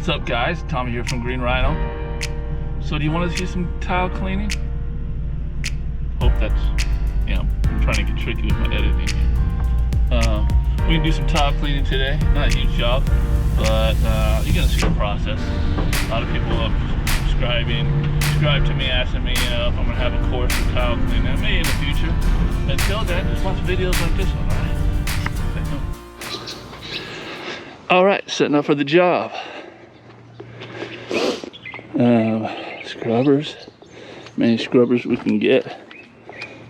What's up, guys? Tommy here from Green Rhino. So do you want to see some tile cleaning? Hope that's, I'm trying to get tricky with my editing here. We can do some tile cleaning today. Not a huge job, but you're gonna see the process. A lot of people subscribe to me, asking me, if I'm gonna have a course for tile cleaning. Maybe in the future. Until then, just watch videos like this one, alright? Alright, setting up for the job. Scrubbers, many scrubbers we can get.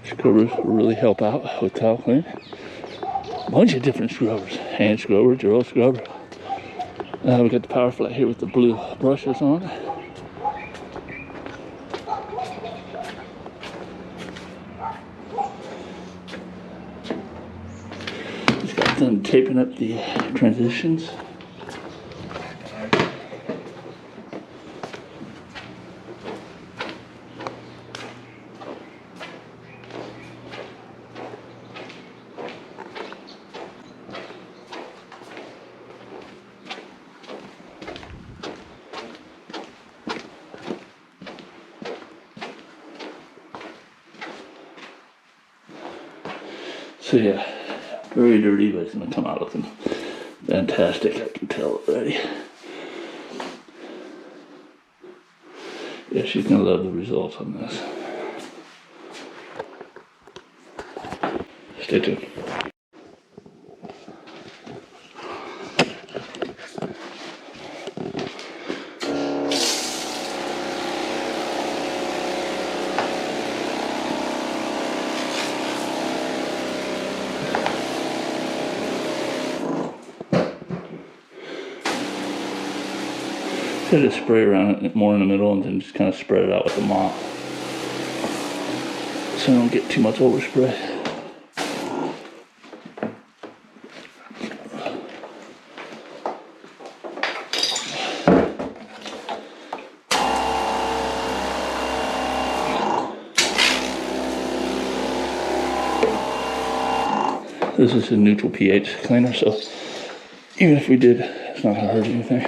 Scrubbers will really help out with tile cleaning. A bunch of different scrubbers, hand scrubber, drill scrubber. We got the power flat here with the blue brushes on. Just got done taping up the transitions. So yeah, very dirty, but it's gonna come out looking fantastic, I can tell already. Yeah, she's gonna love the results on this. Stay tuned. Try to spray around it more in the middle and then just kind of spread it out with the mop, so I don't get too much overspray. This is a neutral pH cleaner, so even if we did, it's not gonna hurt anything.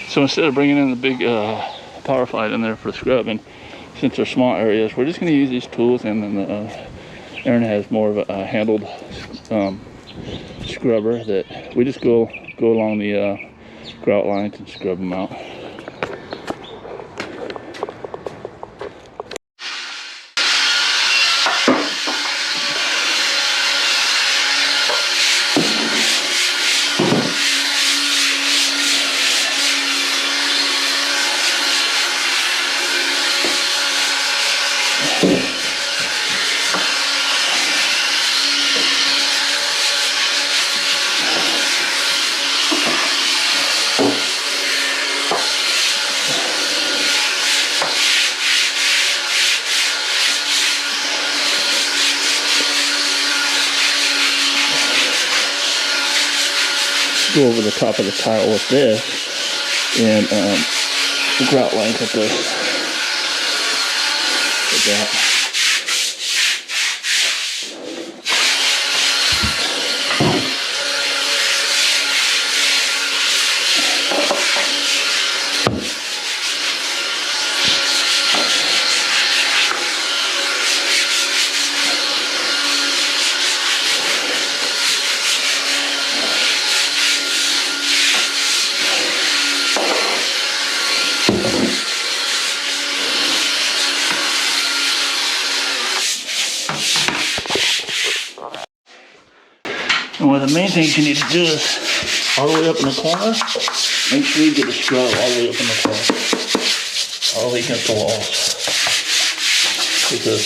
So instead of bringing in the big power flight in there for scrubbing, since they're small areas, we're just going to use these tools, and then Aaron has more of a handled scrubber that we just go along the grout lines and scrub them out. Go over the top of the tile with this, and the grout lines like this, like that. And one of the main things you need to do is, all the way up in the corner, make sure you get the scrub all the way up in the corner. All the way against the walls. Because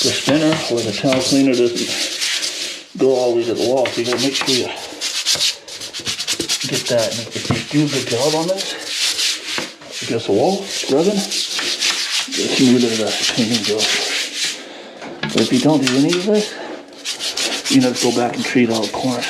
the spinner or the towel cleaner doesn't go all the way to the wall. So you gotta make sure you get that. And if you do a good job on this, against the wall, scrubbing, the smoother the cleaning goes. But if you don't do any of this, you have to go back and treat all the corners.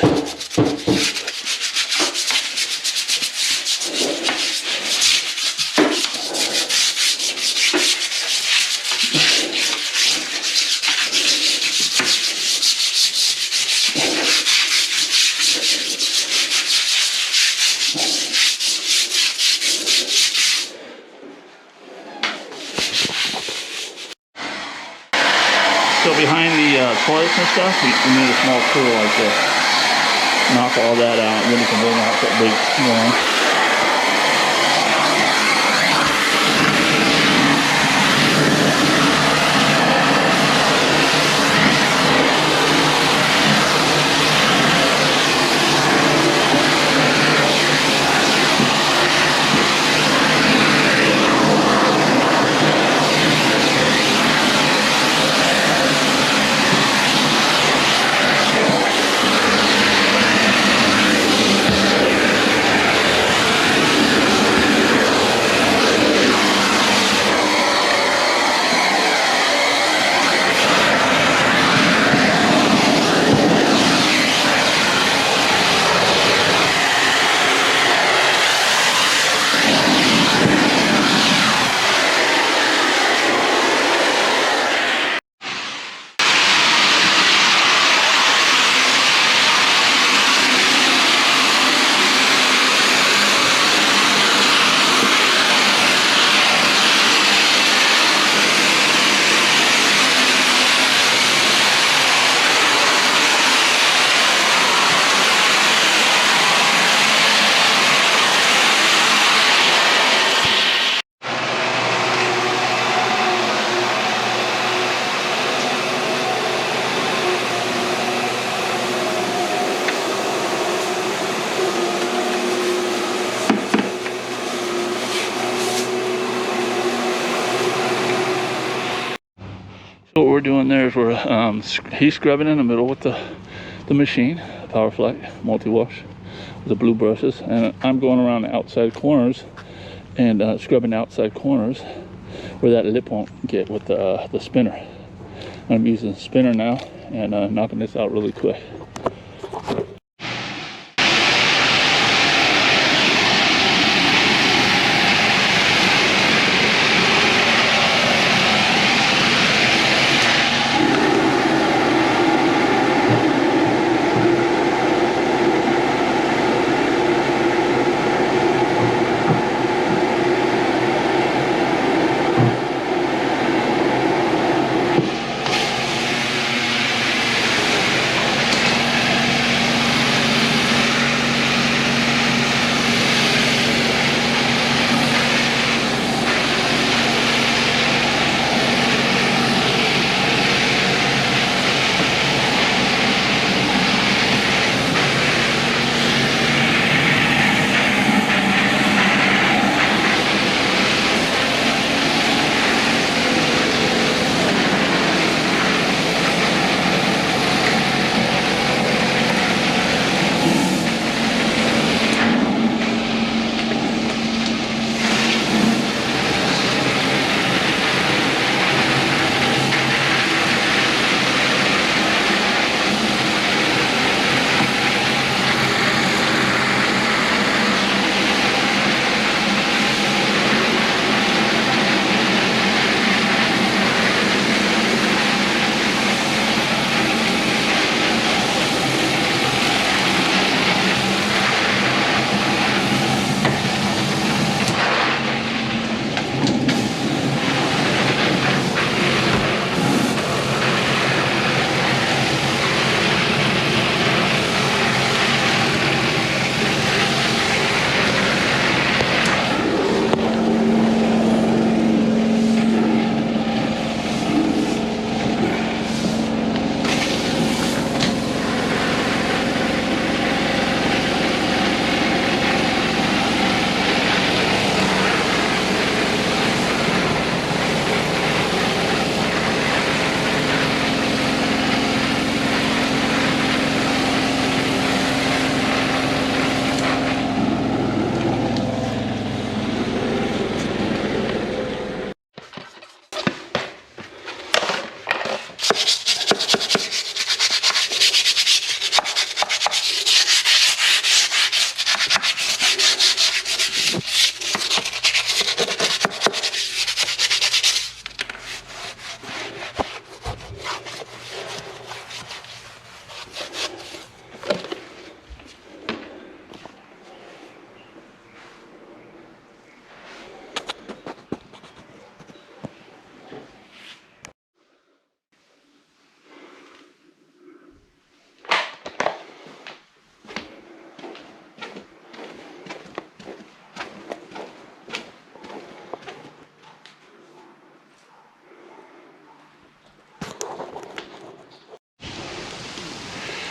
So behind the toilets and stuff, we need a small tool like this. Knock all that out, and then you can bring out that big one. So what we're doing there is we're heat scrubbing in the middle with the machine, Power Flight multi-wash with the blue brushes, and I'm going around the outside corners and scrubbing the outside corners where that lip won't get with the spinner. I'm using the spinner now and knocking this out really quick.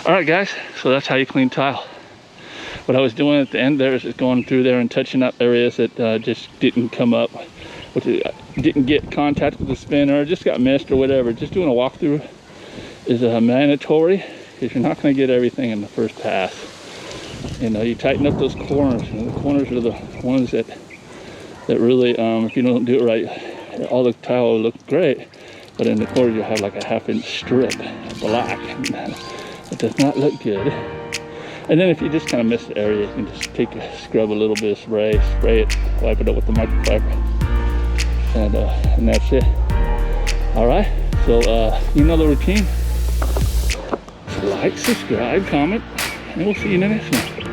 All right, guys, so that's how you clean tile. What I was doing at the end there is just going through there and touching up areas that just didn't come up, which didn't get contact with the spinner, or just got missed or whatever. Just doing a walkthrough is mandatory, because you're not going to get everything in the first pass. You know, you tighten up those corners, and the corners are the ones that really, if you don't do it right, all the tile will look great, but in the corners you have like a 1/2 inch strip of black. It does not look good. And then if you just kind of miss the area, you can just scrub a little bit of spray it, wipe it up with the microfiber, and that's it. All right, so you know the routine. Like, subscribe, comment, and we'll see you in the next one.